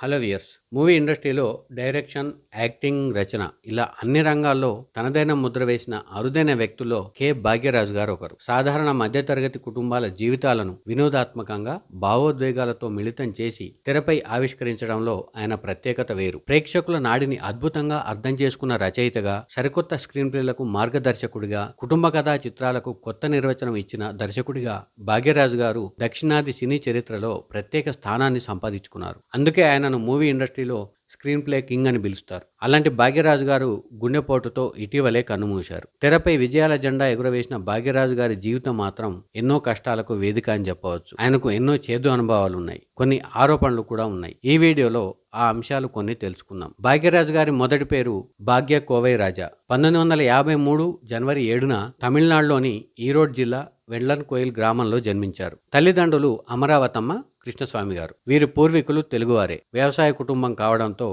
Hello viewers. Movie ఇండస్ట్రీలో direction, acting, రచన ఇలా అన్ని రంగాల్లో తనదైన ముద్ర వేసిన అరుదైన వ్యక్తుల్లో కె భాగ్యరాజు గారు ఒకరు. సాధారణ మధ్యతరగతి కుటుంబాల జీవితాలను వినోదాత్మకంగా, భావోద్వేగాలతో మిళితం చేసి తెరపై ఆవిష్కరించడంలో ఆయన ప్రత్యేకత వేరు. ప్రేక్షకుల నాడిని అద్భుతంగా అర్థం చేసుకున్న రచయితగా, సరికొత్త స్క్రీన్ ప్లేలకు మార్గదర్శకుడిగా, కుటుంబ కథా చిత్రాలకు కొత్త నిర్వచనం ఇచ్చిన దర్శకుడిగా భాగ్యరాజు గారు దక్షిణాది సినీ చరిత్రలో ప్రత్యేక స్థానాన్ని సంపాదించుకున్నారు. అందుకే ఆయనను మూవీ ఇండస్ట్రీలో స్క్రీన్ ప్లే కింగ్ అని పిలుస్తారు. అలాంటి భాగ్యరాజు గారు గుండెపోటుతో ఇటీవలే కన్నుమూశారు. తెరపై విజయాల జెండా ఎగురవేసిన భాగ్యరాజు గారి జీవితం మాత్రం ఎన్నో కష్టాలకు వేదిక అని చెప్పవచ్చు. ఆయనకు ఎన్నో చేదు అనుభవాలు ఉన్నాయి, కొన్ని ఆరోపణలు కూడా ఉన్నాయి. ఈ వీడియోలో ఆ అంశాలు కొన్ని తెలుసుకుందాం. భాగ్యరాజు గారి మొదటి పేరు భాగ్య కోవై రాజా. 1953 జనవరి 7న తమిళనాడులోని ఈరోడ్ జిల్లా వెళ్లన్ కోయిల్ గ్రామంలో జన్మించారు. తల్లిదండ్రులు అమరావతమ్మ, కృష్ణస్వామి గారు. వీరి పూర్వీకులు తెలుగువారే. వ్యవసాయ కుటుంబం కావడంతో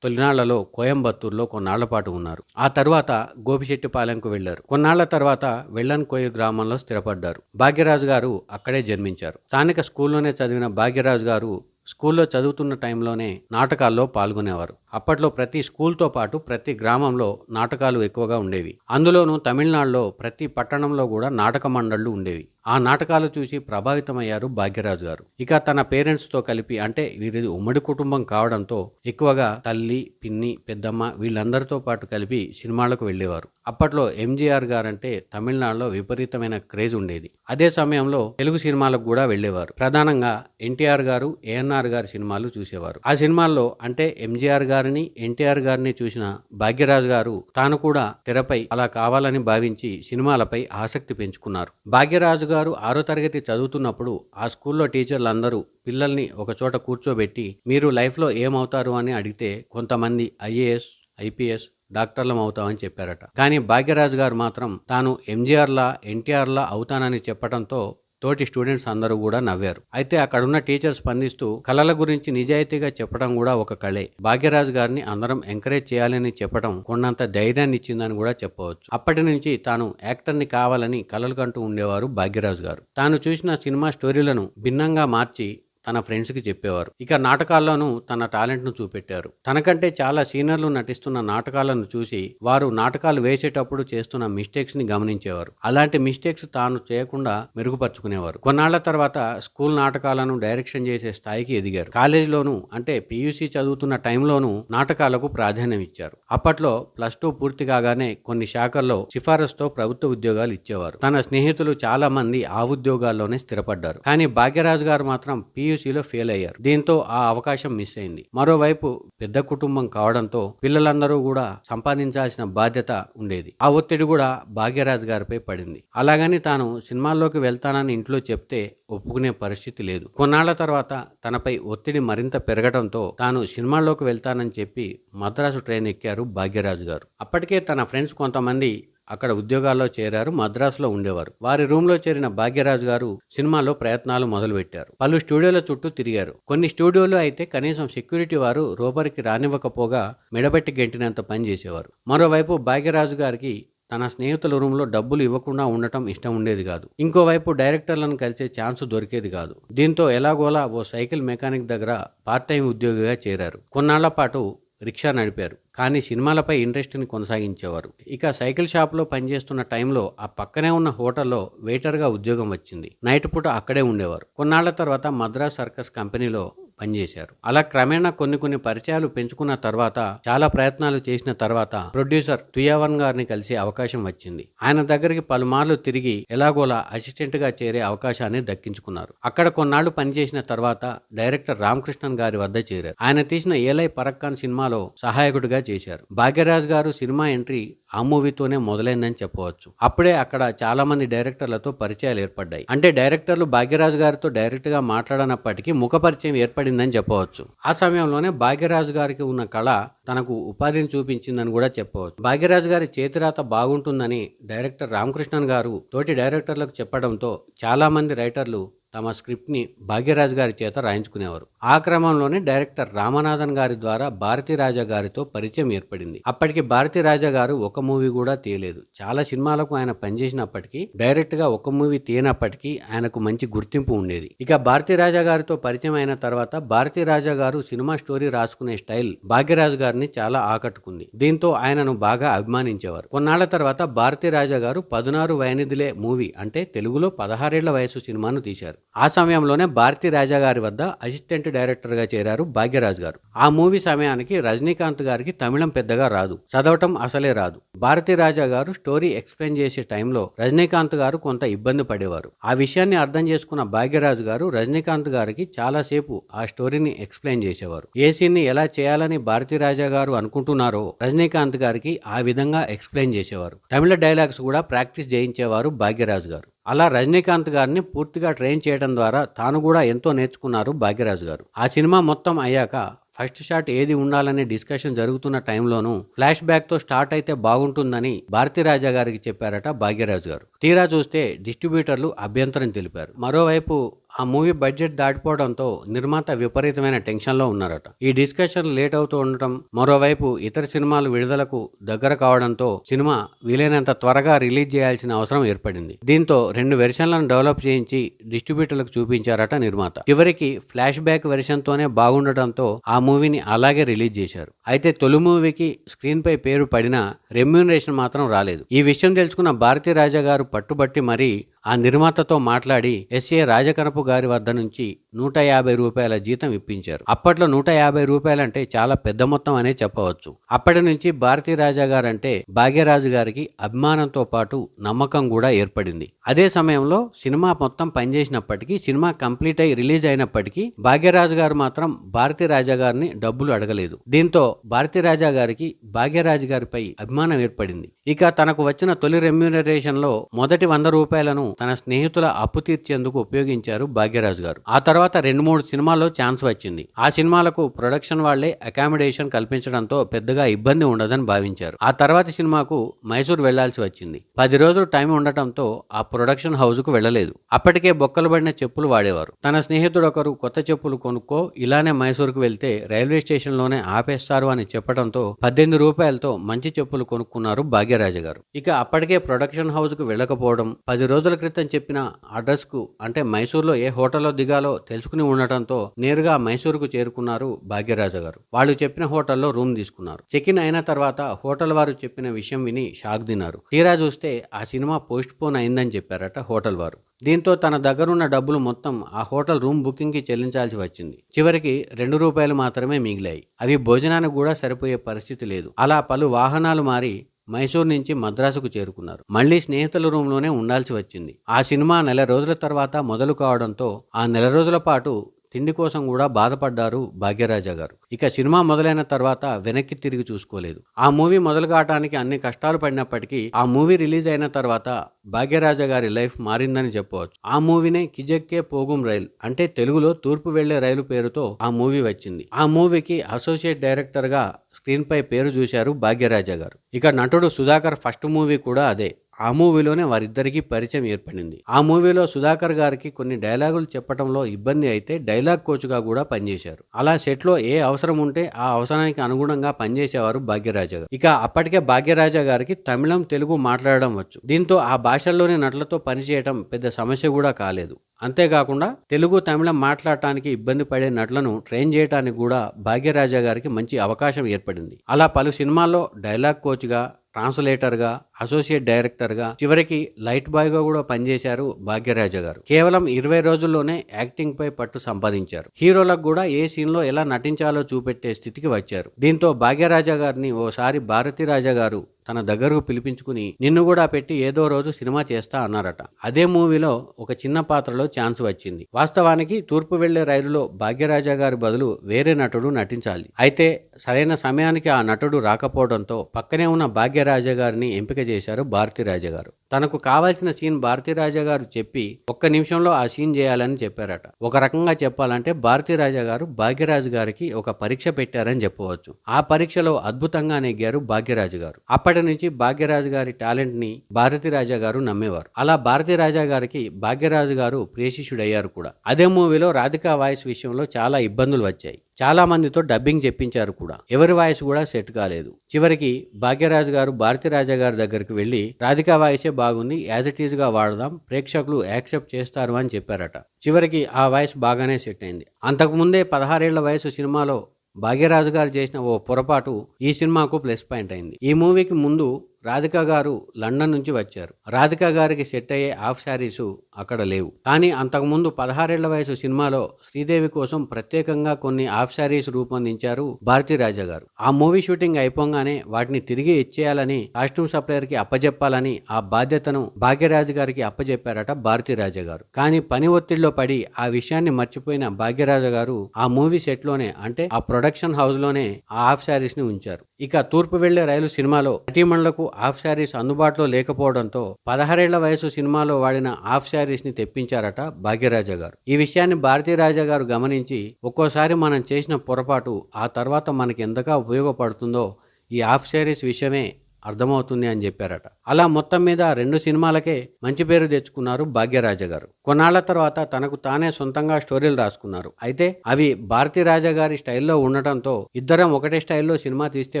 తొలినాళ్లలో కోయంబత్తూరులో కొన్నాళ్ల పాటు ఉన్నారు. ఆ తర్వాత గోపిశెట్టిపాలెంకు వెళ్లారు. కొన్నాళ్ల తర్వాత వెళ్లన్ కోయిల్ గ్రామంలో స్థిరపడ్డారు. భాగ్యరాజు గారు అక్కడే జన్మించారు. స్థానిక స్కూల్లోనే చదివిన భాగ్యరాజు గారు స్కూల్లో చదువుతున్న టైంలోనే నాటకాల్లో పాల్గొనేవారు. అప్పట్లో ప్రతి స్కూల్తో పాటు ప్రతి గ్రామంలో నాటకాలు ఎక్కువగా ఉండేవి. అందులోనూ తమిళనాడులో ప్రతి పట్టణంలో కూడా నాటక మండళ్లు ఉండేవి. ఆ నాటకాలు చూసి ప్రభావితమయ్యారు భాగ్యరాజు గారు. ఇక తన పేరెంట్స్తో కలిపి, అంటే వీరిది ఉమ్మడి కుటుంబం కావడంతో ఎక్కువగా తల్లి, పిన్ని, పెద్దమ్మ వీళ్ళందరితో పాటు కలిపి సినిమాలకు వెళ్ళేవారు. అప్పట్లో ఎంజీఆర్ గారంటే తమిళనాడులో విపరీతమైన క్రేజ్ ఉండేది. అదే సమయంలో తెలుగు సినిమాలకు కూడా వెళ్ళేవారు. ప్రధానంగా ఎన్టీఆర్ గారు, ఏఎన్ఆర్ గారి సినిమాలు చూసేవారు. ఆ సినిమాల్లో అంటే ఎంజీఆర్ గారిని, ఎన్టీఆర్ గారిని చూసిన భాగ్యరాజు గారు తాను కూడా తెరపై అలా కావాలని భావించి సినిమాలపై ఆసక్తి పెంచుకున్నారు. భాగ్యరాజు గారు 6వ తరగతి చదువుతున్నప్పుడు ఆ స్కూల్లో టీచర్లందరూ పిల్లల్ని ఒకచోట కూర్చోబెట్టి మీరు లైఫ్లో ఏమవుతారు అని అడిగితే కొంతమంది ఐఏఎస్, ఐపీఎస్, డాక్టర్లం అవుతామని చెప్పారట. కానీ భాగ్యరాజు గారు మాత్రం తాను ఎంజీఆర్లా, ఎన్టీఆర్లా అవుతానని చెప్పడంతో తోటి స్టూడెంట్స్ అందరూ కూడా నవ్వారు. అయితే అక్కడున్న టీచర్ స్పందిస్తూ కళల గురించి నిజాయితీగా చెప్పడం కూడా ఒక కళే. భాగ్యరాజు గారిని అందరం ఎంకరేజ్ చేయాలని చెప్పడం కొండంత ధైర్యాన్ని ఇచ్చిందని కూడా చెప్పవచ్చు. అప్పటి నుంచి తాను యాక్టర్ని కావాలని కలలు కంటూ ఉండేవారు భాగ్యరాజు గారు. తాను చూసిన సినిమా స్టోరీలను భిన్నంగా మార్చి తన ఫ్రెండ్స్కి చెప్పేవారు. ఇక నాటకాల్లోనూ తన టాలెంట్ను చూపెట్టారు. తనకంటే చాలా సీనియర్లు నటిస్తున్న నాటకాలను చూసి వారు నాటకాలు వేసేటప్పుడు చేస్తున్న మిస్టేక్స్ని గమనించేవారు. అలాంటి మిస్టేక్స్ తాను చేయకుండా మెరుగుపరుచుకునేవారు. కొన్నాళ్ల తర్వాత స్కూల్ నాటకాలను డైరెక్షన్ చేసే స్థాయికి ఎదిగారు. కాలేజీలోనూ అంటే పీయూసీ చదువుతున్న టైంలోనూ నాటకాలకు ప్రాధాన్యం ఇచ్చారు. అప్పట్లో +2 పూర్తి కాగానే కొన్ని శాఖల్లో సిఫారసుతో ప్రభుత్వ ఉద్యోగాలు ఇచ్చేవారు. తన స్నేహితులు చాలా మంది ఆ ఉద్యోగాల్లోనే స్థిరపడ్డారు. కానీ భాగ్యరాజు గారు మాత్రం పీయూసీలో ఫెయిల్ అయ్యారు. దీంతో ఆ అవకాశం మిస్ అయింది. మరోవైపు పెద్ద కుటుంబం కావడంతో పిల్లలందరూ కూడా సంపాదించాల్సిన బాధ్యత ఉండేది. ఆ ఒత్తిడి కూడా భాగ్యరాజు గారిపై పడింది. అలాగని తాను సినిమాల్లోకి వెళ్తానని ఇంట్లో చెప్తే ఒప్పుకునే పరిస్థితి లేదు. కొన్నాళ్ల తర్వాత తనపై ఒత్తిడి మరింత పెరగడంతో తాను సినిమాల్లోకి వెళ్తానని చెప్పి మద్రాసు ట్రైన్ ఎక్కారు భాగ్యరాజు గారు. అప్పటికే తన ఫ్రెండ్స్ కొంతమంది అక్కడ ఉద్యోగాల్లో చేరారు. మద్రాసులో ఉండేవారు. వారి రూమ్లో చేరిన భాగ్యరాజు గారు సినిమాలో ప్రయత్నాలు మొదలుపెట్టారు. పలు స్టూడియోల చుట్టూ తిరిగారు. కొన్ని స్టూడియోలు అయితే కనీసం సెక్యూరిటీ వారు లోపలికి రానివ్వకపోగా మెడబెట్టి గెంటినంత పని చేసేవారు. మరోవైపు భాగ్యరాజు గారికి తన స్నేహితుల రూమ్లో డబ్బులు ఇవ్వకుండా ఉండటం ఇష్టం ఉండేది కాదు. ఇంకోవైపు డైరెక్టర్లను కలిసే ఛాన్స్ దొరికేది కాదు. దీంతో ఎలాగోలా ఓ సైకిల్ మెకానిక్ దగ్గర పార్ట్ టైం ఉద్యోగిగా చేరారు. కొన్నాళ్ల పాటు రిక్షా నడిపారు. కానీ సినిమాలపై ఇంట్రెస్ట్ని కొనసాగించేవారు. ఇక సైకిల్ షాప్లో పనిచేస్తున్న టైంలో ఆ పక్కనే ఉన్న హోటల్లో వెయిటర్గా ఉద్యోగం వచ్చింది. నైట్ పూట అక్కడే ఉండేవారు. కొన్నాళ్ల తర్వాత మద్రాస్ సర్కస్ కంపెనీలో పనిచేశారు. అలా క్రమేణా కొన్ని పరిచయాలు పెంచుకున్న తర్వాత, చాలా ప్రయత్నాలు చేసిన తర్వాత ప్రొడ్యూసర్ తుయావన్ గారిని కలిసే అవకాశం వచ్చింది. ఆయన దగ్గరికి పలుమార్లు తిరిగి ఎలాగోలా అసిస్టెంట్గా చేరే అవకాశాన్ని దక్కించుకున్నారు. అక్కడ కొన్నాళ్లు పనిచేసిన తర్వాత డైరెక్టర్ రామకృష్ణన్ గారి వద్ద చేరారు. ఆయన తీసిన ఏలై పరక్కాన్ సినిమాలో సహాయకుడిగా చేశారు. భాగ్యరాజు గారు సినిమా ఎంట్రీ ఆ మూవీతోనే మొదలైందని చెప్పవచ్చు. అప్పుడే అక్కడ చాలా మంది డైరెక్టర్లతో పరిచయాలు ఏర్పడ్డాయి. అంటే డైరెక్టర్లు భాగ్యరాజు గారితో డైరెక్ట్ గా మాట్లాడనప్పటికీ ముఖ పరిచయం ఏర్పడిందని చెప్పవచ్చు. ఆ సమయంలోనే భాగ్యరాజు గారికి ఉన్న కళ తనకు ఉపాధిని చూపించిందని కూడా చెప్పవచ్చు. భాగ్యరాజు గారి చేతిరాత బాగుంటుందని డైరెక్టర్ రామకృష్ణన్ గారు తోటి డైరెక్టర్లకు చెప్పడంతో చాలా మంది రైటర్లు తమ స్క్రిప్ట్ని భాగ్యరాజు గారి చేత రాయించుకునేవారు. ఆ క్రమంలోనే డైరెక్టర్ రామనాథన్ గారి ద్వారా భారతీరాజా గారితో పరిచయం ఏర్పడింది. అప్పటికి భారతీరాజా గారు ఒక మూవీ కూడా తీయలేదు. చాలా సినిమాలకు ఆయన పనిచేసినప్పటికీ డైరెక్ట్గా ఒక మూవీ తీయనప్పటికీ ఆయనకు మంచి గుర్తింపు ఉండేది. ఇక భారతీరాజా గారితో పరిచయం అయిన తర్వాత భారతీరాజా గారు సినిమా స్టోరీ రాసుకునే స్టైల్ భాగ్యరాజు గారిని చాలా ఆకట్టుకుంది. దీంతో ఆయనను బాగా అభిమానించేవారు. కొన్నాళ్ల తర్వాత భారతీరాజా గారు 16 వయనిదిలే మూవీ అంటే తెలుగులో 16 వయసు సినిమాను తీశారు. ఆ సమయంలోనే భారతీరాజా గారి వద్ద అసిస్టెంట్ డైరెక్టర్ గా చేరారు భాగ్యరాజు గారు. ఆ మూవీ సమయానికి రజనీకాంత్ గారికి తమిళం పెద్దగా రాదు, చదవటం అసలే రాదు. భారతీరాజా గారు స్టోరీ ఎక్స్ప్లెయిన్ చేసే టైంలో రజనీకాంత్ గారు కొంత ఇబ్బంది పడేవారు. ఆ విషయాన్ని అర్థం చేసుకున్న భాగ్యరాజు గారు రజనీకాంత్ గారికి చాలాసేపు ఆ స్టోరీని ఎక్స్ప్లెయిన్ చేసేవారు. ఏ సీన్ని ఎలా చేయాలని భారతీరాజా గారు అనుకుంటున్నారో రజనీకాంత్ గారికి ఆ విధంగా ఎక్స్ప్లెయిన్ చేసేవారు. తమిళ డైలాగ్స్ కూడా ప్రాక్టీస్ చేయించేవారు భాగ్యరాజు గారు. అలా రజనీకాంత్ గారిని పూర్తిగా ట్రైన్ చేయడం ద్వారా తాను కూడా ఎంతో నేర్చుకున్నారు భాగ్యరాజు గారు. ఆ సినిమా మొత్తం అయ్యాక ఫస్ట్ షాట్ ఏది ఉండాలనే డిస్కషన్ జరుగుతున్న టైంలోనూ ఫ్లాష్ బ్యాక్ తో స్టార్ట్ అయితే బాగుంటుందని భారతీరాజా గారికి చెప్పారట భాగ్యరాజు గారు. తీరా చూస్తే డిస్ట్రిబ్యూటర్లు అభ్యంతరం తెలిపారు. మరోవైపు ఆ మూవీ బడ్జెట్ దాటిపోవడంతో నిర్మాత విపరీతమైన టెన్షన్లో ఉన్నారట. ఈ డిస్కషన్ లేట్ అవుతూ ఉండటం, మరోవైపు ఇతర సినిమాలు విడుదలకు దగ్గర కావడంతో సినిమా వీలైనంత త్వరగా రిలీజ్ చేయాల్సిన అవసరం ఏర్పడింది. దీంతో 2 వెర్షన్లను డెవలప్ చేయించి డిస్ట్రిబ్యూటర్లకు చూపించారట నిర్మాత. చివరికి ఫ్లాష్ బ్యాక్ వెర్షన్ తోనే బాగుండటంతో ఆ మూవీని అలాగే రిలీజ్ చేశారు. అయితే తొలి మూవీకి స్క్రీన్ పై పేరు పడినా రెమ్యూనరేషన్ మాత్రం రాలేదు. ఈ విషయం తెలుసుకున్న భారతీరాజా గారు పట్టుబట్టి మరీ ఆ నిర్మాతతో మాట్లాడి ఎస్ఏ రాజకనపు గారి వద్ద నుంచి 150 రూపాయల జీతం ఇప్పించారు. అప్పట్లో 150 రూపాయలంటే చాలా పెద్ద మొత్తం అనే చెప్పవచ్చు. అప్పటి నుంచి భారతీరాజా గారంటే భాగ్యరాజు గారికి అభిమానంతో పాటు నమ్మకం కూడా ఏర్పడింది. అదే సమయంలో సినిమా మొత్తం పనిచేసినప్పటికీ, సినిమా కంప్లీట్ అయి రిలీజ్ అయినప్పటికీ భాగ్యరాజు గారు మాత్రం భారతీరాజా గారిని డబ్బులు అడగలేదు. దీంతో భారతీరాజా గారికి భాగ్యరాజు గారిపై అభిమానం ఏర్పడింది. ఇక తనకు వచ్చిన తొలి రెమ్యూనరేషన్ లో మొదటి 100 రూపాయలను తన స్నేహితుల అప్పు తీర్చేందుకు ఉపయోగించారు భాగ్యరాజు గారు. ఆ తర్వాత 2-3 సినిమాల్లో ఛాన్స్ వచ్చింది. ఆ సినిమాలకు ప్రొడక్షన్ వాళ్లే అకామిడేషన్ కల్పించడంతో పెద్దగా ఇబ్బంది ఉండదని భావించారు. ఆ తర్వాతి సినిమాకు మైసూర్ వెళ్లాల్సి వచ్చింది. 10 రోజులు టైం ఉండటంతో ఆ ప్రొడక్షన్ హౌస్ కు వెళ్లలేదు. అప్పటికే బొక్కలు పడిన చెప్పులు వాడేవారు. తన స్నేహితుడొకరు కొత్త చెప్పులు కొనుక్కో, ఇలానే మైసూరుకు వెళ్తే రైల్వే స్టేషన్ లోనే ఆపేస్తారు అని చెప్పడంతో 18 రూపాయలతో మంచి చెప్పులు కొనుక్కున్నారు భాగ్యరాజు గారు. ఇక అప్పటికే ప్రొడక్షన్ హౌస్ కు వెళ్ళకపోవడం, 10 రోజుల క్రితం చెప్పిన అడ్రస్ కు అంటే మైసూర్లో ఏ హోటల్లో దిగాలో తెలుసుకుని ఉండటంతో నేరుగా మైసూరుకు చేరుకున్నారు భాగ్యరాజు గారు. వాళ్ళు చెప్పిన హోటల్లో రూమ్ తీసుకున్నారు. చెక్ ఇన్ అయిన తర్వాత హోటల్ వారు చెప్పిన విషయం విని షాక్ తిన్నారు. తీరా చూస్తే ఆ సినిమా పోస్ట్ పోన్ అయిందని చెప్పారట హోటల్ వారు. దీంతో తన దగ్గరున్న డబ్బులు మొత్తం ఆ హోటల్ రూమ్ బుకింగ్ కి చెల్లించాల్సి వచ్చింది. చివరికి 2 రూపాయలు మాత్రమే మిగిలాయి. అవి భోజనానికి కూడా సరిపోయే పరిస్థితి లేదు. అలా పలు వాహనాలు మారి మైసూర్ నుంచి మద్రాసుకు చేరుకున్నారు. మళ్లీ స్నేహితుల రూమ్లోనే ఉండాల్సి వచ్చింది. ఆ సినిమా నెల రోజుల తర్వాత మొదలు కావడంతో ఆ నెల రోజుల పాటు తిండి కోసం కూడా బాధపడ్డారు భాగ్యరాజా గారు. ఇక సినిమా మొదలైన తర్వాత వెనక్కి తిరిగి చూసుకోలేదు. ఆ మూవీ మొదలు కావడానికి అన్ని కష్టాలు పడినప్పటికీ ఆ మూవీ రిలీజ్ అయిన తర్వాత భాగ్యరాజా గారి లైఫ్ మారిందని చెప్పవచ్చు. ఆ మూవీనే కిజక్కే పోగుం రైల్ అంటే తెలుగులో తూర్పు వెళ్లే రైలు పేరుతో ఆ మూవీ వచ్చింది. ఆ మూవీకి అసోసియేట్ డైరెక్టర్ గా స్క్రీన్ పై పేరు చూశారు భాగ్యరాజా గారు. ఇక నటుడు సుధాకర్ ఫస్ట్ మూవీ కూడా అదే. ఆ మూవీలోనే వారిద్దరికీ పరిచయం ఏర్పడింది. ఆ మూవీలో సుధాకర్ గారికి కొన్ని డైలాగులు చెప్పడంలో ఇబ్బంది అయితే డైలాగ్ కోచ్గా కూడా పనిచేశారు. అలా సెట్లో ఏ అవసరం ఉంటే ఆ అవసరానికి అనుగుణంగా పనిచేసేవారు భాగ్యరాజా గారు. ఇక అప్పటికే భాగ్యరాజా గారికి తమిళం, తెలుగు మాట్లాడడం వచ్చు. దీంతో ఆ భాషల్లోని నటులతో పనిచేయడం పెద్ద సమస్య కూడా కాలేదు. అంతేకాకుండా తెలుగు, తమిళం మాట్లాడటానికి ఇబ్బంది పడే నటులను ట్రైన్ చేయడానికి కూడా భాగ్యరాజా గారికి మంచి అవకాశం ఏర్పడింది. అలా పలు సినిమాల్లో డైలాగ్ కోచ్గా, ట్రాన్స్లేటర్గా, అసోసియేట్ డైరెక్టర్గా, చివరికి లైట్ బాయ్గా కూడా పనిచేశారు భాగ్యరాజా గారు. కేవలం 20 రోజుల్లోనే యాక్టింగ్ పై పట్టు సంపాదించారు. హీరోలకు కూడా ఏ సీన్లో ఎలా నటించాలో చూపెట్టే స్థితికి వచ్చారు. దీంతో భాగ్యరాజా గారిని ఓసారి భారతీరాజా గారు తన దగ్గరకు పిలిపించుకుని నిన్ను కూడా పెట్టి ఏదో రోజు సినిమా చేస్తా అన్నారట. అదే మూవీలో ఒక చిన్న పాత్రలో ఛాన్స్ వచ్చింది. వాస్తవానికి తూర్పు వెళ్లే రైలులో భాగ్యరాజా గారి బదులు వేరే నటుడు నటించాలి. అయితే సరైన సమయానికి ఆ నటుడు రాకపోవడంతో పక్కనే ఉన్న భాగ్యరాజా గారిని ఎంపిక చేశారు భారతీరాజా గారు. తనకు కావాల్సిన సీన్ భారతీరాజా గారు చెప్పి ఒక్క నిమిషంలో ఆ సీన్ చేయాలని చెప్పారట. ఒక రకంగా చెప్పాలంటే భారతీరాజా గారు భాగ్యరాజు గారికి ఒక పరీక్ష పెట్టారని చెప్పవచ్చు. ఆ పరీక్షలో అద్భుతంగా నెగ్గారు భాగ్యరాజు గారు. అప్పటి చిన్ననాటి నుంచి భాగ్యరాజు గారి టాలెంట్ ని భారతీరాజా గారు నమ్మేవారు. అలా భారతీరాజా గారికి భాగ్యరాజు గారు ప్రియశిష్యుడయ్యారు కూడా. అదే మూవీలో రాధికా వాయిస్ విషయంలో చాలా ఇబ్బందులు వచ్చాయి. చాలా మందితో డబ్బింగ్ చెప్పించారు కూడా. ఎవరి వాయిస్ కూడా సెట్ కాలేదు. చివరికి భాగ్యరాజు గారు భారతీరాజా గారి దగ్గరికి వెళ్లి రాధికా వాయిసే బాగుంది, యాజ్ ఇట్ ఈజ్ గా వాడదాం, ప్రేక్షకులు యాక్సెప్ట్ చేస్తారు అని చెప్పారట. చివరికి ఆ వాయిస్ బాగానే సెట్ అయింది. అంతకుముందే 16 ఏళ్ల వయసు సినిమాలో భాగ్యరాజు గారు చేసిన ఓ పొరపాటు ఈ సినిమాకు ప్లస్ పాయింట్ అయింది. ఈ మూవీకి ముందు రాధికా గారు లండన్ నుంచి వచ్చారు. రాధికా గారికి సెట్ అయ్యే హాఫ్ శారీసు అక్కడ లేవు. కానీ అంతకుముందు 16 ఏళ్ల వయసు సినిమాలో శ్రీదేవి కోసం ప్రత్యేకంగా కొన్ని హాఫ్ శారీస్ రూపొందించారు భారతీరాజా గారు. ఆ మూవీ షూటింగ్ అయిపోగానే వాటిని తిరిగి ఇచ్చేయాలని కాస్ట్యూమ్ సప్లయర్ కి అప్పజెప్పాలని ఆ బాధ్యతను భాగ్యరాజు గారికి అప్పజెప్పారట భారతీరాజా గారు. కానీ పని ఒత్తిడిలో పడి ఆ విషయాన్ని మర్చిపోయిన భాగ్యరాజా గారు ఆ మూవీ సెట్ లోనే, అంటే ఆ ప్రొడక్షన్ హౌస్ లోనే ఆ హాఫ్ శారీస్ ని ఉంచారు. ఇక తూర్పు వెళ్లే రైలు సినిమాలో నటీమణులకు హాఫ్ శారీస్ అందుబాటులో లేకపోవడంతో 16 ఏళ్ల వయసు సినిమాలో వాడిన హాఫ్ శారీస్ ని తెప్పించారట భాగ్యరాజా గారు. ఈ విషయాన్ని భారతీరాజా గారు గమనించి, ఒక్కోసారి మనం చేసిన పొరపాటు ఆ తర్వాత మనకి ఎంతగా ఉపయోగపడుతుందో ఈ హాఫ్ శారీస్ విషయమే అర్థమవుతుంది అని చెప్పారట. అలా మొత్తం మీద 2 సినిమాలకే మంచి పేరు తెచ్చుకున్నారు భాగ్యరాజా గారు. కొన్నాళ్ల తర్వాత తనకు తానే సొంతంగా స్టోరీలు రాసుకున్నారు. అయితే అవి భారతీరాజా గారి స్టైల్లో ఉండటంతో ఇద్దరం ఒకటే స్టైల్లో సినిమా తీస్తే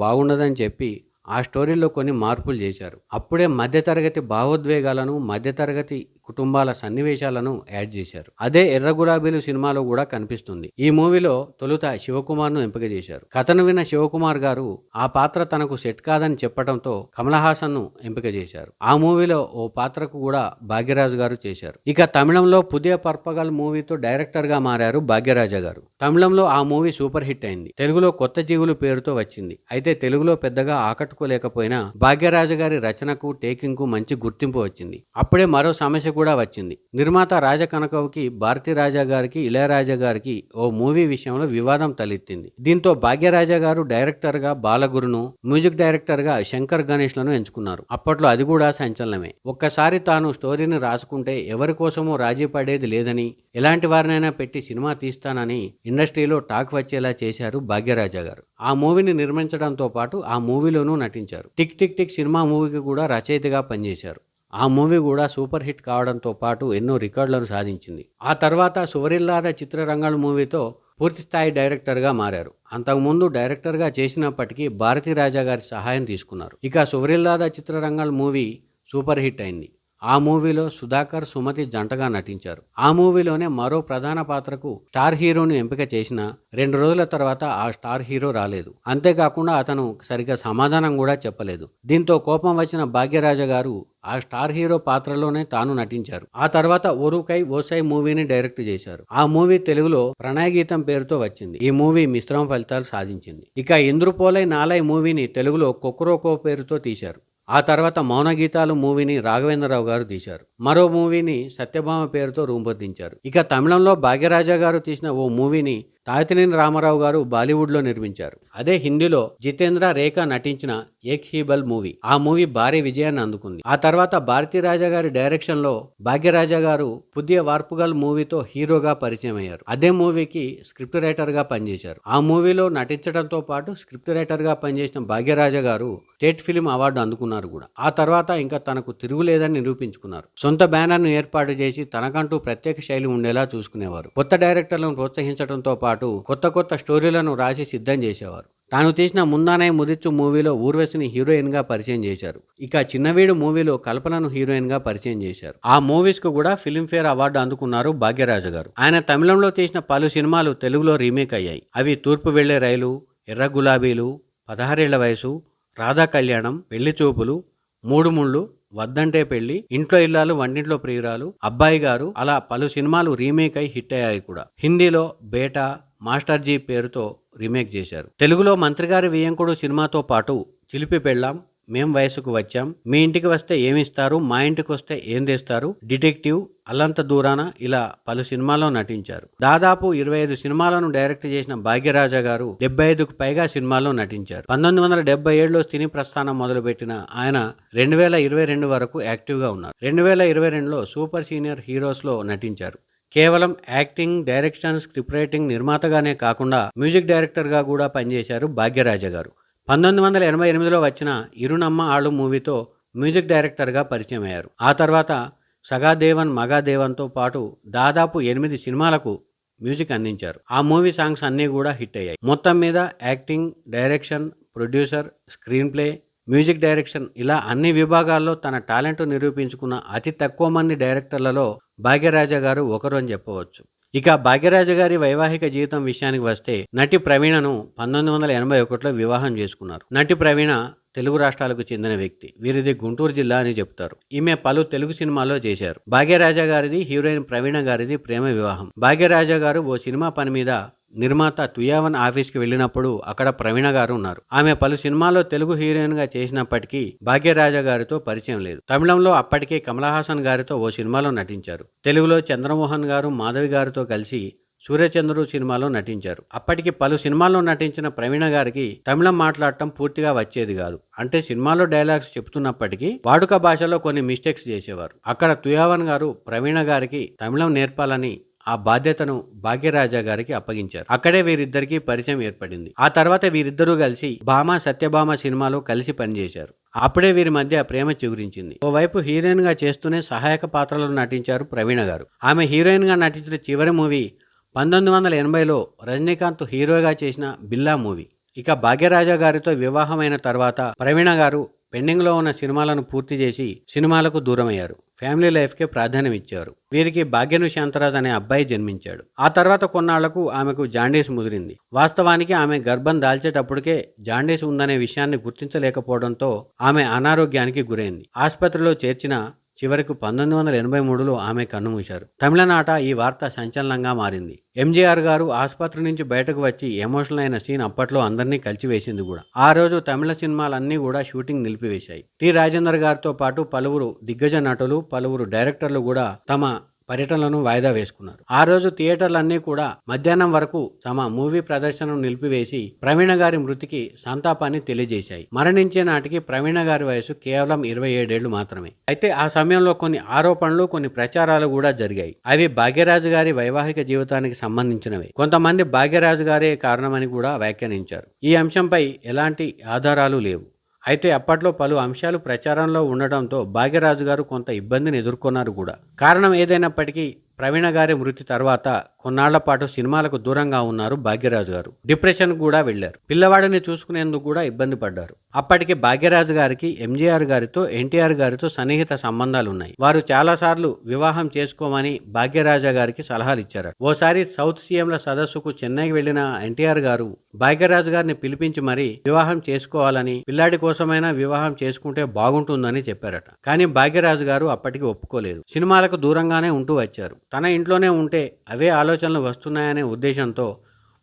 బాగుండదని చెప్పి ఆ స్టోరీలో కొన్ని మార్పులు చేశారు. అప్పుడే మధ్యతరగతి భావోద్వేగాలను, మధ్యతరగతి కుటుంబాల సన్నివేశాలను యాడ్ చేశారు. అదే ఎర్ర గులాబీలు సినిమాలో కూడా కనిపిస్తుంది. ఈ మూవీలో తొలుత శివకుమార్ను ఎంపిక చేశారు. కథను విన్న శివకుమార్ గారు ఆ పాత్ర తనకు సెట్ కాదని చెప్పడంతో కమల్ హాసన్ ను ఎంపిక చేశారు. ఆ మూవీలో ఓ పాత్రకు కూడా భాగ్యరాజు గారు చేశారు. ఇక తమిళంలో పుదియ పర్పగల్ మూవీతో డైరెక్టర్ గా మారారు భాగ్యరాజా గారు. తమిళంలో ఆ మూవీ సూపర్ హిట్ అయింది. తెలుగులో కొత్త జీవులు పేరుతో వచ్చింది. అయితే తెలుగులో పెద్దగా ఆకట్టుకోలేకపోయినా భాగ్యరాజు గారి రచనకు, టేకింగ్ కు మంచి గుర్తింపు వచ్చింది. అప్పుడే మరో సమస్య కూడా వచ్చింది. నిర్మాత రాజకనకవుకి భారతీరాజా గారికి, ఇళయరాజా గారికి ఓ మూవీ విషయంలో వివాదం తలెత్తింది. దీంతో భాగ్యరాజా గారు డైరెక్టర్ గా బాలగురును, మ్యూజిక్ డైరెక్టర్ గా శంకర్ గణేష్ లను ఎంచుకున్నారు. అప్పట్లో అది కూడా సంచలనమే. ఒక్కసారి తాను స్టోరీని రాసుకుంటే ఎవరి కోసమో రాజీ పడేది లేదని, ఎలాంటి వారినైనా పెట్టి సినిమా తీస్తానని ఇండస్ట్రీలో టాక్ వచ్చేలా చేశారు భాగ్యరాజా గారు. ఆ మూవీని నిర్మించడంతో పాటు ఆ మూవీలోనూ నటించారు. టిక్ టిక్ టిక్ సినిమా మూవీకి కూడా రచయితగా పనిచేశారు. ఆ మూవీ కూడా సూపర్ హిట్ కావడంతో పాటు ఎన్నో రికార్డులను సాధించింది. ఆ తర్వాత సువరిల్లాద చిత్రరంగాల మూవీతో పూర్తి స్థాయి డైరెక్టర్గా మారారు. అంతకుముందు డైరెక్టర్గా చేసినప్పటికీ భారతీరాజా గారి సహాయం తీసుకున్నారు. ఇక సువరిల్లాద చిత్రరంగాల మూవీ సూపర్ హిట్ అయింది. ఆ మూవీలో సుధాకర్, సుమతి జంటగా నటించారు. ఆ మూవీలోనే మరో ప్రధాన పాత్రకు స్టార్ హీరోను ఎంపిక చేసిన 2 రోజుల తర్వాత ఆ స్టార్ హీరో రాలేదు. అంతేకాకుండా అతను సరిగ్గా సమాధానం కూడా చెప్పలేదు. దీంతో కోపం వచ్చిన భాగ్యరాజా గారు ఆ స్టార్ హీరో పాత్రలోనే తాను నటించారు. ఆ తర్వాత ఒరుకై ఓసై మూవీని డైరెక్ట్ చేశారు. ఆ మూవీ తెలుగులో ప్రణయ గీతం పేరుతో వచ్చింది. ఈ మూవీ మిశ్రమ ఫలితాలు సాధించింది. ఇక ఇంద్రుపోలై నాలై మూవీని తెలుగులో కొక్రోకో పేరుతో తీశారు. ఆ తర్వాత మౌన గీతాలు మూవీని రాఘవేంద్రరావు గారు తీశారు. మరో మూవీని సత్యభామ పేరుతో రూపొందించారు. ఇక తమిళంలో భాగ్యరాజా గారు తీసిన ఓ మూవీని తాతినేని రామారావు గారు బాలీవుడ్లో నిర్మించారు. అదే హిందీలో జితేంద్ర, రేఖ నటించిన ఏక్ హీ బల్ మూవీ. ఆ మూవీ భారీ విజయాన్ని అందుకుంది. ఆ తర్వాత భారతీరాజా గారి డైరెక్షన్లో భాగ్యరాజా గారు పుదియ వార్పుగల్ మూవీతో హీరోగా పరిచయం అయ్యారు. అదే మూవీకి స్క్రిప్ట్ రైటర్గా పనిచేశారు. ఆ మూవీలో నటించడంతో పాటు స్క్రిప్ట్ రైటర్గా పనిచేసిన భాగ్యరాజా గారు స్టేట్ ఫిలిం అవార్డు అందుకున్నారు కూడా. ఆ తర్వాత ఇంకా తనకు తిరుగులేదని నిరూపించుకున్నారు. సొంత బ్యానర్ను ఏర్పాటు చేసి తనకంటూ ప్రత్యేక శైలి ఉండేలా చూసుకునేవారు. కొత్త డైరెక్టర్లను ప్రోత్సహించడంతో పాటు కొత్త స్టోరీలను రాసి సిద్ధం చేసేవారు. తాను తీసిన ముందానై ముదిచ్చు మూవీలో ఊర్వశిని హీరోయిన్ గా పరిచయం చేశారు. ఇక చిన్నవీడు మూవీలో కల్పనను హీరోయిన్ గా పరిచయం చేశారు. ఆ మూవీస్ కు కూడా ఫిల్మ్ఫేర్ అవార్డు అందుకున్నారు భాగ్యరాజు గారు. ఆయన తమిళంలో తీసిన పలు సినిమాలు తెలుగులో రీమేక్ అయ్యాయి. అవి తూర్పు వెళ్లే రైలు, ఎర్ర గులాబీలు, 16 ఏళ్ల వయసు, రాధా కళ్యాణం, పెళ్లి చూపులు, 3 ముళ్ళు, వద్దంటే పెళ్లి, ఇంట్లో ఇల్లాలు వంటింట్లో ప్రియురాలు, అబ్బాయి గారు, అలా పలు సినిమాలు రీమేక్ అయి హిట్ అయ్యాయి కూడా. హిందీలో బేటా, మాస్టర్జీ పేరుతో రీమేక్ చేశారు. తెలుగులో మంత్రిగారి వియ్యంకుడు సినిమాతో పాటు చిలిపి పెళ్ళాం, మేం వయసుకు వచ్చాం, మీ ఇంటికి వస్తే ఏమిస్తారు, మా ఇంటికి వస్తే ఏం తెస్తారు, డిటెక్టివ్, అల్లంత దూరాన, ఇలా పలు సినిమాల్లో నటించారు. దాదాపు 25 సినిమాలను డైరెక్ట్ చేసిన భాగ్యరాజా గారు 75కు పైగా సినిమాల్లో నటించారు. 1977లో సినీ ప్రస్థానం మొదలుపెట్టిన ఆయన 2022 వరకు యాక్టివ్గా ఉన్నారు. 2022లో సూపర్ సీనియర్ హీరోస్లో నటించారు. కేవలం యాక్టింగ్, డైరెక్షన్, స్క్రిప్ట్ రైటింగ్, నిర్మాతగానే కాకుండా మ్యూజిక్ డైరెక్టర్గా కూడా పనిచేశారు భాగ్యరాజా గారు. 1988లో వచ్చిన ఇరునమ్మ ఆళ్ళు మూవీతో మ్యూజిక్ డైరెక్టర్గా పరిచయం అయ్యారు. ఆ తర్వాత సగాదేవన్ మగాదేవన్తో పాటు దాదాపు 8 సినిమాలకు మ్యూజిక్ అందించారు. ఆ మూవీ సాంగ్స్ అన్నీ కూడా హిట్ అయ్యాయి. మొత్తం మీద acting, direction, producer, screen play, music direction ఇలా అన్ని విభాగాల్లో తన టాలెంట్ నిరూపించుకున్న అతి తక్కువ మంది డైరెక్టర్లలో భాగ్యరాజా గారు ఒకరు అని చెప్పవచ్చు. ఇక భాగ్యరాజు గారి వైవాహిక జీవితం విషయానికి వస్తే నటి ప్రవీణను 1981లో వివాహం చేసుకున్నారు. నటి ప్రవీణ తెలుగు రాష్ట్రాలకు చెందిన వ్యక్తి. వీరిది గుంటూరు జిల్లా అని చెప్తారు. ఈమె పలు తెలుగు సినిమాల్లో చేశారు. భాగ్యరాజా గారిది హీరోయిన్ ప్రవీణ గారిది ప్రేమ వివాహం. భాగ్యరాజా గారు ఓ సినిమా పని మీద నిర్మాత తుయావన్ ఆఫీస్కి వెళ్ళినప్పుడు అక్కడ ప్రవీణ గారు ఉన్నారు. ఆమె పలు సినిమాల్లో తెలుగు హీరోయిన్ గా చేసినప్పటికీ భాగ్యరాజా గారితో పరిచయం లేదు. తమిళంలో అప్పటికే కమల్ హాసన్ గారితో ఓ సినిమాలో నటించారు. తెలుగులో చంద్రమోహన్ గారు, మాధవి గారితో కలిసి సూర్యచంద్రు సినిమాలో నటించారు. అప్పటికి పలు సినిమాల్లో నటించిన ప్రవీణ గారికి తమిళం మాట్లాడటం పూర్తిగా వచ్చేది కాదు. అంటే సినిమాలో డైలాగ్స్ చెప్తున్నప్పటికీ వాడుక భాషలో కొన్ని మిస్టేక్స్ చేసేవారు. అక్కడ తుయావన్ గారు ప్రవీణ గారికి తమిళం నేర్పాలని ఆ బాధ్యతను భాగ్యరాజా గారికి అప్పగించారు. అక్కడే వీరిద్దరికీ పరిచయం ఏర్పడింది. ఆ తర్వాత వీరిద్దరూ కలిసి భామ సత్యభామ సినిమాలో కలిసి పనిచేశారు. అప్పుడే వీరి మధ్య ప్రేమ చిగురించింది. ఓవైపు హీరోయిన్ గా చేస్తూనే సహాయక పాత్రలో నటించారు ప్రవీణ గారు. ఆమె హీరోయిన్ గా నటించిన చివరి మూవీ 1980లో రజనీకాంత్ హీరోగా చేసిన బిల్లా మూవీ. ఇక భాగ్యరాజా గారితో వివాహమైన తర్వాత ప్రవీణ గారు పెండింగ్లో ఉన్న సినిమాలను పూర్తి చేసి సినిమాలకు దూరమయ్యారు. ఫ్యామిలీ లైఫ్కే ప్రాధాన్యం ఇచ్చారు. వీరికి భాగ్యను శాంతరాజ్ అనే అబ్బాయి జన్మించాడు. ఆ తర్వాత కొన్నాళ్లకు ఆమెకు జాండీస్ ముదిరింది. వాస్తవానికి ఆమె గర్భం దాల్చేటప్పటికే జాండీస్ ఉందనే విషయాన్ని గుర్తించలేకపోవడంతో ఆమె అనారోగ్యానికి గురైంది. ఆసుపత్రిలో చేర్చిన చివరకు 1983లో ఆమె కన్నుమూశారు. తమిళనాట ఈ వార్త సంచలనంగా మారింది. ఎంజీఆర్ గారు ఆసుపత్రి నుంచి బయటకు వచ్చి ఎమోషనల్ అయిన సీన్ అప్పట్లో అందరినీ కలిచివేసింది కూడా. ఆ రోజు తమిళ సినిమాలన్నీ కూడా షూటింగ్ నిలిపివేశాయి. టి రాజేందర్ గారితో పాటు పలువురు దిగ్గజ నటులు, పలువురు డైరెక్టర్లు కూడా తమ పర్యటనలను వాయిదా వేసుకున్నారు. ఆ రోజు థియేటర్లన్నీ కూడా మధ్యాహ్నం వరకు తమ మూవీ ప్రదర్శనను నిలిపివేసి ప్రవీణ గారి మృతికి సంతాపాన్ని తెలియజేశాయి. మరణించే నాటికి ప్రవీణ గారి వయసు కేవలం 27 ఏళ్లు మాత్రమే. అయితే ఆ సమయంలో కొన్ని ఆరోపణలు, కొన్ని ప్రచారాలు కూడా జరిగాయి. అవి భాగ్యరాజు గారి వైవాహిక జీవితానికి సంబంధించినవి. కొంతమంది భాగ్యరాజు గారే కారణమని కూడా వ్యాఖ్యానించారు. ఈ అంశంపై ఎలాంటి ఆధారాలు లేవు. అయితే అప్పట్లో పలు అంశాలు ప్రచారంలో ఉండటంతో భాగ్యరాజు గారు కొంత ఇబ్బందిని ఎదుర్కొన్నారు కూడా. కారణం ఏదైనప్పటికీ ప్రవీణ గారి మృతి తర్వాత కొన్నాళ్ల పాటు సినిమాలకు దూరంగా ఉన్నారు భాగ్యరాజు గారు. డిప్రెషన్ కూడా వెళ్లారు. పిల్లవాడిని చూసుకునేందుకు కూడా ఇబ్బంది పడ్డారు. అప్పటికి భాగ్యరాజు గారికి ఎంజీఆర్ గారితో, ఎన్టీఆర్ గారితో సన్నిహిత సంబంధాలు ఉన్నాయి. వారు చాలాసార్లు వివాహం చేసుకోమని భాగ్యరాజా గారికి సలహాలు ఇచ్చారు. ఓసారి సౌత్ సీఎంల సదస్సుకు చెన్నైకి వెళ్లిన ఎన్టీఆర్ గారు భాగ్యరాజు గారిని పిలిపించి మరీ వివాహం చేసుకోవాలని, పిల్లాడి కోసమైనా వివాహం చేసుకుంటే బాగుంటుందని చెప్పారట. కానీ భాగ్యరాజు గారు అప్పటికి ఒప్పుకోలేదు. సినిమాలకు దూరంగానే ఉంటూ వచ్చారు. తన ఇంట్లోనే ఉంటే అవే ఆలోచనలు వస్తున్నాయనే ఉద్దేశంతో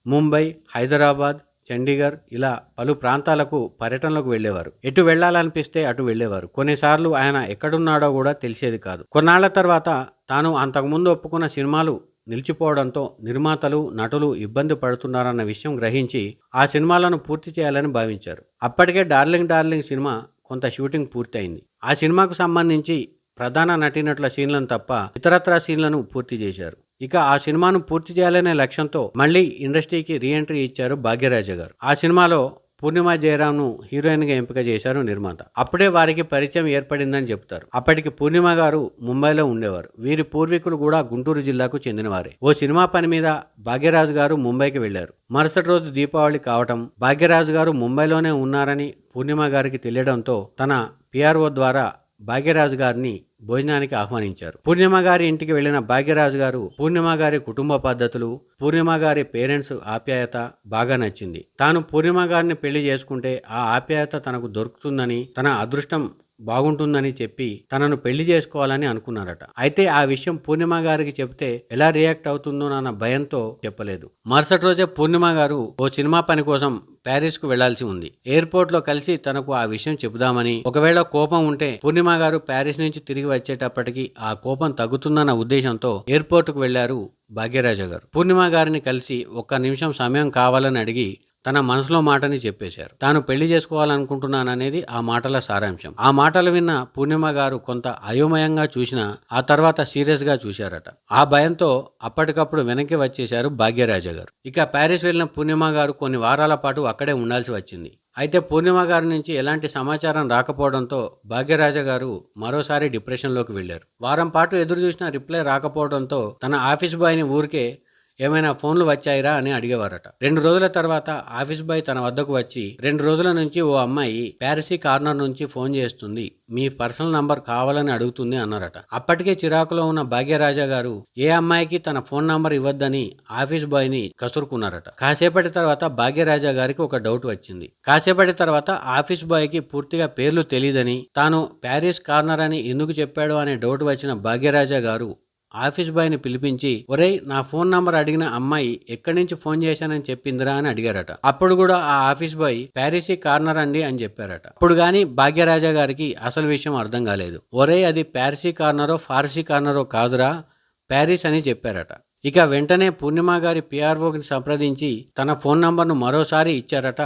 ముంబై, హైదరాబాద్, చండీగఢ్ ఇలా పలు ప్రాంతాలకు పర్యటనలకు వెళ్లేవారు. ఎటు వెళ్లాలనిపిస్తే అటు వెళ్లేవారు. కొన్నిసార్లు ఆయన ఎక్కడున్నాడో కూడా తెలిసేది కాదు. కొన్నాళ్ల తర్వాత తాను అంతకుముందు ఒప్పుకున్న సినిమాలు నిలిచిపోవడంతో నిర్మాతలు, నటులు ఇబ్బంది పడుతున్నారన్న విషయం గ్రహించి ఆ సినిమాలను పూర్తి చేయాలని భావించారు. అప్పటికే డార్లింగ్ డార్లింగ్ సినిమా కొంత షూటింగ్ పూర్తయింది. ఆ సినిమాకు సంబంధించి ప్రధాన నటీనటుల సీన్లను తప్ప ఇతరత్రా సీన్లను పూర్తి చేశారు. ఇక ఆ సినిమాను పూర్తి చేయాలనే లక్ష్యంతో మళ్ళీ ఇండస్ట్రీకి రీఎంట్రీ ఇచ్చారు భాగ్యరాజా గారు. ఆ సినిమాలో పూర్ణిమ జయరామ్ను హీరోయిన్గా ఎంపిక చేశారు నిర్మాత. అప్పుడే వారికి పరిచయం ఏర్పడిందని చెప్తారు. అప్పటికి పూర్ణిమ గారు ముంబైలో ఉండేవారు. వీరి పూర్వీకులు కూడా గుంటూరు జిల్లాకు చెందినవారే. ఓ సినిమా పని మీద భాగ్యరాజు గారు ముంబైకి వెళ్లారు. మరుసటి రోజు దీపావళి కావటం, భాగ్యరాజు గారు ముంబైలోనే ఉన్నారని పూర్ణిమ గారికి తెలియడంతో తన పిఆర్ఓ ద్వారా భాగ్యరాజు గారిని భోజనానికి ఆహ్వానించారు. పూర్ణిమ గారి ఇంటికి వెళ్లిన భాగ్యరాజు గారు పూర్ణిమ గారి కుటుంబ పద్ధతులు, పూర్ణిమ గారి పేరెంట్స్ ఆప్యాయత బాగా నచ్చింది. తాను పూర్ణిమ గారిని పెళ్లి చేసుకుంటే ఆ ఆప్యాయత తనకు దొరుకుతుందని, తన అదృష్టం బాగుంటుందని చెప్పి తనను పెళ్లి చేసుకోవాలని అనుకున్నారట. అయితే ఆ విషయం పూర్ణిమ గారికి చెప్తే ఎలా రియాక్ట్ అవుతుందోనన్న భయంతో చెప్పలేదు. మరుసటి రోజే పూర్ణిమ గారు ఓ సినిమా పని కోసం ప్యారిస్ కు వెళ్లాల్సి ఉంది. ఎయిర్పోర్ట్ లో కలిసి తనకు ఆ విషయం చెబుదామని, ఒకవేళ కోపం ఉంటే పూర్ణిమ గారు ప్యారిస్ నుంచి తిరిగి వచ్చేటప్పటికి ఆ కోపం తగ్గుతుందన్న ఉద్దేశంతో ఎయిర్పోర్ట్ కు వెళ్లారు భాగ్యరాజా గారు. పూర్ణిమ గారిని కలిసి ఒక్క నిమిషం సమయం కావాలని అడిగి తన మనసులో మాటని చెప్పేశారు. తాను పెళ్లి చేసుకోవాలనుకుంటున్నాననేది ఆ మాటల సారాంశం. ఆ మాటలు విన్న పూర్ణిమ గారు కొంత అయోమయంగా చూసినా ఆ తర్వాత సీరియస్ గా చూశారట. ఆ భయంతో అప్పటికప్పుడు వెనక్కి వచ్చేశారు భాగ్యరాజా గారు. ఇక ప్యారిస్ వెళ్లిన పూర్ణిమ గారు కొన్ని వారాల పాటు అక్కడే ఉండాల్సి వచ్చింది. అయితే పూర్ణిమ గారి నుంచి ఎలాంటి సమాచారం రాకపోవడంతో భాగ్యరాజ గారు మరోసారి డిప్రెషన్లోకి వెళ్లారు. వారం పాటు ఎదురు చూసిన రిప్లై రాకపోవడంతో తన ఆఫీస్ బాయ్ని ఊరికే ఏమైనా ఫోన్లు వచ్చాయిరా అని అడిగేవారట. 2 రోజుల తర్వాత ఆఫీస్ బాయ్ తన వద్దకు వచ్చి 2 రోజుల నుంచి ఓ అమ్మాయి ప్యారిసీ కార్నర్ నుంచి ఫోన్ చేస్తుంది, మీ పర్సనల్ నంబర్ కావాలని అడుగుతుంది అన్నారట. అప్పటికే చిరాకులో ఉన్న భాగ్యరాజా గారు ఏ అమ్మాయికి తన ఫోన్ నంబర్ ఇవ్వద్దని ఆఫీస్ బాయ్ ని కసురుకున్నారట. కాసేపటి తర్వాత భాగ్యరాజా గారికి ఒక డౌట్ వచ్చింది. కాసేపటి తర్వాత ఆఫీస్ బాయ్ కి పూర్తిగా పేర్లు తెలియదని, తాను ప్యారిస్ కార్నర్ అని ఎందుకు చెప్పాడు అనే డౌట్ వచ్చిన భాగ్యరాజా గారు ఆఫీస్ బాయ్ని పిలిపించి, ఒరేయ్ నా ఫోన్ నంబర్ అడిగిన అమ్మాయి ఎక్కడి నుంచి ఫోన్ చేశానని చెప్పిందిరా అని అడిగారట. అప్పుడు కూడా ఆ ఆఫీస్ బాయ్ ప్యారిసీ కార్నర్ అండి అని చెప్పారట. అప్పుడు గాని భాగ్యరాజా గారికి అసలు విషయం అర్థం కాలేదు. ఒరేయ్ అది ప్యారిసీ కార్నరో ఫార్సీ కార్నరో కాదురా, ప్యారిస్ అని చెప్పారట. ఇక వెంటనే పూర్ణిమ గారి పిఆర్ఓకి సంప్రదించి తన ఫోన్ నంబర్ను మరోసారి ఇచ్చారట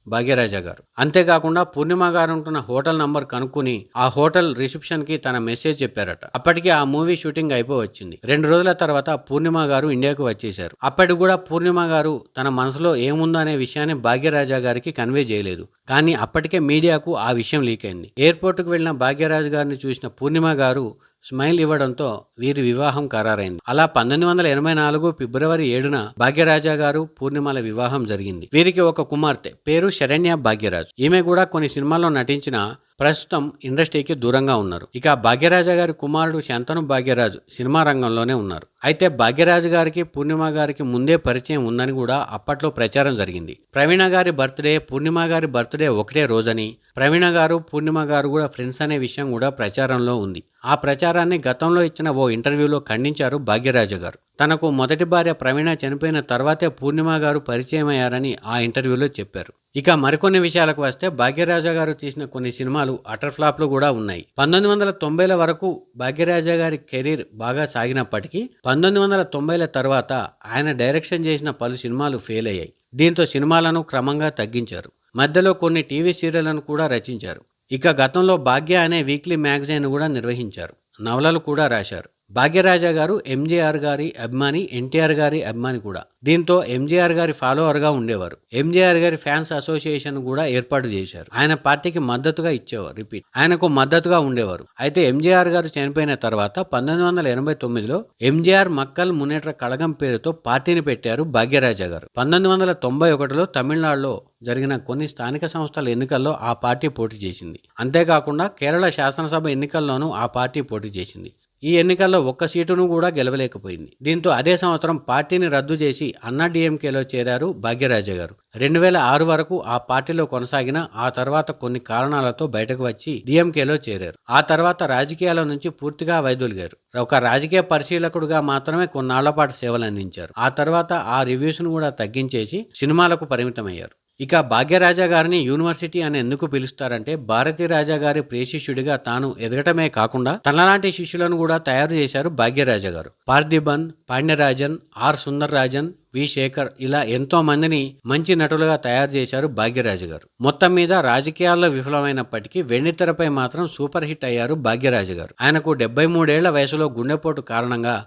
భాగ్యరాజా గారు. అంతేకాకుండా పూర్ణిమ గారు ఉంటున్న హోటల్ నంబర్ కనుక్కుని ఆ హోటల్ రిసెప్షన్ కి తన మెసేజ్ చెప్పారట. అప్పటికి ఆ మూవీ షూటింగ్ అయిపోవచ్చింది. 2 రోజుల తర్వాత పూర్ణిమ గారు ఇండియాకు వచ్చేశారు. అప్పటికి కూడా పూర్ణిమ గారు తన మనసులో ఏముందో అనే విషయాన్ని భాగ్యరాజా గారికి కన్వే చేయలేదు. కానీ అప్పటికే మీడియాకు ఆ విషయం లీక్ అయింది. ఎయిర్పోర్టుకు వెళ్లిన భాగ్యరాజు గారిని చూసిన పూర్ణిమ గారు స్మైల్ ఇవ్వడంతో వీరి వివాహం ఖరారైంది. అలా 1984 ఫిబ్రవరి 7న భాగ్యరాజా గారు పూర్ణిమల వివాహం జరిగింది. వీరికి ఒక కుమార్తె, పేరు శరణ్య భాగ్యరాజు. ఈమె కూడా కొన్ని సినిమాల్లో నటించిన ప్రస్తుతం ఇండస్ట్రీకి దూరంగా ఉన్నారు. ఇక భాగ్యరాజా గారి కుమారుడు శంతను భాగ్యరాజు సినిమా రంగంలోనే ఉన్నారు. అయితే భాగ్యరాజు గారికి పూర్ణిమ గారికి ముందే పరిచయం ఉందని కూడా అప్పట్లో ప్రచారం జరిగింది. ప్రవీణ గారి బర్త్డే, పూర్ణిమ గారి బర్త్డే ఒకటే రోజని, ప్రవీణ గారు పూర్ణిమ గారు కూడా ఫ్రెండ్స్ అనే విషయం కూడా ప్రచారంలో ఉంది. ఆ ప్రచారాన్ని గతంలో ఇచ్చిన ఓ ఇంటర్వ్యూలో ఖండించారు భాగ్యరాజు గారు. తనకు మొదటి భార్య ప్రవీణ చనిపోయిన తర్వాతే పూర్ణిమ గారు పరిచయం అయ్యారని ఆ ఇంటర్వ్యూలో చెప్పారు. ఇక మరికొన్ని విషయాలకు వస్తే భాగ్యరాజా గారు తీసిన కొన్ని సినిమాలు అటర్ ఫ్లాప్లు కూడా ఉన్నాయి. 1990ల వరకు భాగ్యరాజా గారి కెరీర్ బాగా సాగినప్పటికీ 1990ల తర్వాత ఆయన డైరెక్షన్ చేసిన పలు సినిమాలు ఫెయిల్ అయ్యాయి. దీంతో సినిమాలను క్రమంగా తగ్గించారు. మధ్యలో కొన్ని టీవీ సీరియళ్లను కూడా రచించారు. ఇక గతంలో భాగ్య అనే వీక్లీ మ్యాగజైన్ కూడా నిర్వహించారు. నవలలు కూడా రాశారు. భాగ్యరాజా గారు ఎంజీఆర్ గారి అభిమాని, ఎన్టీఆర్ గారి అభిమాని కూడా. దీంతో ఎంజీఆర్ గారి ఫాలోవర్గా ఉండేవారు. ఎంజీఆర్ గారి ఫ్యాన్స్ అసోసియేషన్ కూడా ఏర్పాటు చేశారు. ఆయన పార్టీకి మద్దతుగా ఇచ్చేవారు. ఆయనకు మద్దతుగా ఉండేవారు. అయితే ఎంజీఆర్ గారు చనిపోయిన తర్వాత 1989లో ఎంజీఆర్ మక్కల్ మున్నేట్ర కళగం పేరుతో పార్టీని పెట్టారు భాగ్యరాజా గారు. 1991లో తమిళనాడులో జరిగిన కొన్ని స్థానిక సంస్థల ఎన్నికల్లో ఆ పార్టీ పోటీ చేసింది. అంతేకాకుండా కేరళ శాసనసభ ఎన్నికల్లోనూ ఆ పార్టీ పోటీ చేసింది. ఈ ఎన్నికల్లో ఒక్క సీటును కూడా గెలవలేకపోయింది. దీంతో అదే సంవత్సరం పార్టీని రద్దు చేసి అన్నా డీఎంకేలో చేరారు భాగ్యరాజా గారు. 2006 వరకు ఆ పార్టీలో కొనసాగిన ఆ తర్వాత కొన్ని కారణాలతో బయటకు వచ్చి డీఎంకేలో చేరారు. ఆ తర్వాత రాజకీయాల నుంచి పూర్తిగా వైదొలిగారు. ఒక రాజకీయ పరిశీలకుడుగా మాత్రమే కొన్నాళ్ల పాటు సేవలు అందించారు. ఆ తర్వాత ఆ రివ్యూస్ను కూడా తగ్గించేసి సినిమాలకు పరిమితమయ్యారు. ఇక భాగ్యరాజా గారిని యూనివర్సిటీ అని ఎందుకు పిలుస్తారంటే భారతీ రాజా గారి ప్రియశిష్యుడిగా తాను ఎదగటమే కాకుండా తనలాంటి శిష్యులను కూడా తయారు చేశారు భాగ్యరాజా గారు. పార్థిబన్, పాండ్యరాజన్, ఆర్ సుందర్రాజన్, వి శేఖర్ ఇలా ఎంతో మందిని మంచి నటులుగా తయారు చేశారు భాగ్యరాజు గారు. మొత్తం మీద రాజకీయాల్లో విఫలమైనప్పటికీ వెండితెరపై మాత్రం సూపర్ హిట్ అయ్యారు భాగ్యరాజు గారు. ఆయనకు 73 ఏళ్ల వయసులో గుండెపోటు కారణంగా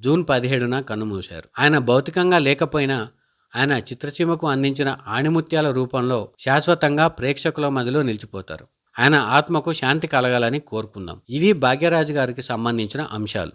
జూన్ 17న కన్నుమూశారు. ఆయన భౌతికంగా లేకపోయినా ఆయన చిత్రసీమకు అందించిన ఆణిముత్యాల రూపంలో శాశ్వతంగా ప్రేక్షకుల మధ్యలో నిలిచిపోతారు. ఆయన ఆత్మకు శాంతి కలగాలని కోరుకుందాం. ఇవి భాగ్యరాజు గారికి సంబంధించిన అంశాలు.